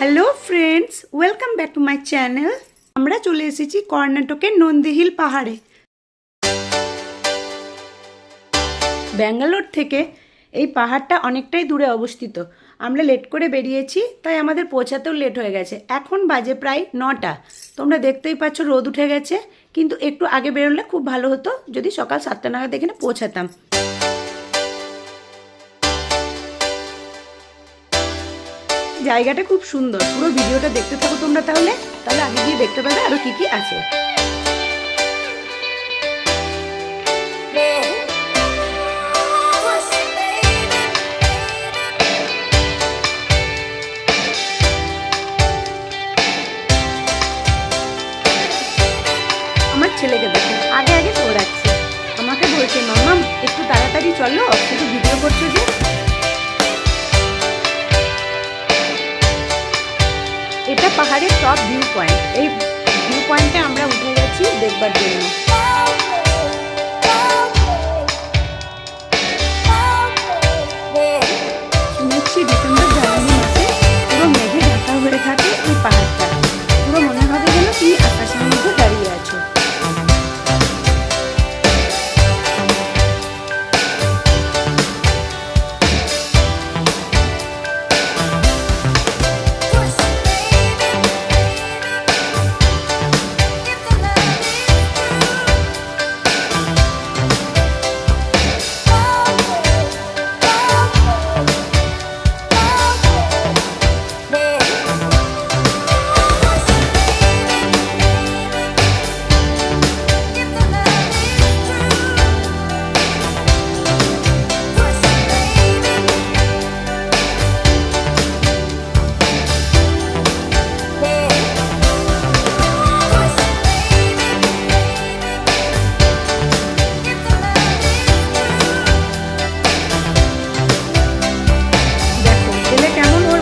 Hello friends, welcome back to my channel. আমরা চলে এসেছি কর্ণাটকের নন্দী হিল পাহাড়ে। ব্যাঙ্গালোর থেকে এই পাহাড়টা অনেকটাই দূরে অবস্থিত। আমরা লেট করে বেরিয়েছি, তাই আমাদের পৌঁছাতেও লেট হয়ে গেছে। এখন বাজে প্রায় 9টা। তোমরা দেখতেই পাচ্ছ রোদ উঠে গেছে, কিন্তু একটু আগে বেরোলে খুব ভালো হতো যদি সকাল 7টা নাগাদ এখানে পৌঁছাতাম। জায়গাটা খুব সুন্দর, পুরো ভিডিওটা দেখতে থাকো তোমরা। তাহলে আগে গিয়ে দেখতে পাবে আরো কি কি আছে। আমার ছেলেকে দেখো আগে দৌড়াচ্ছে, আমাকে বলছে মাম্মা একটু তাড়াতাড়ি চলো, একটু ভিডিও করছো যে। এটা পাহাড়ের টপ ভিউ পয়েন্ট। এই ভিউ পয়েন্টে আমরা উঠে গেছি দেখবার জন্য। শুনেছি ডিসেম্বর জানুয়ারি মাসে পুরো মেঘে ঢাকা হয়ে থাকে এই পাহাড়টা। পুরো মনে হবে যেন তুমি আকাশের মধ্যে দাঁড়িয়ে আছো।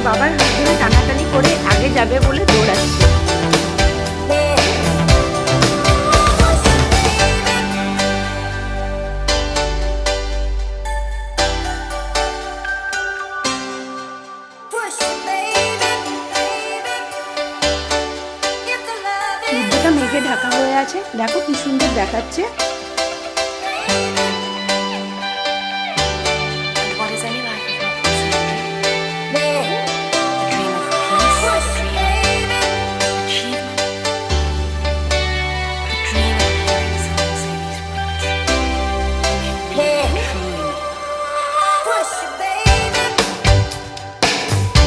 বাবার হাত ধরে টানাটানি করে আগে যাবে বলে দৌড়াচ্ছে। সূর্যটা মেঘে ঢাকা হয়ে আছে, দেখো কি সুন্দর দেখাচ্ছে।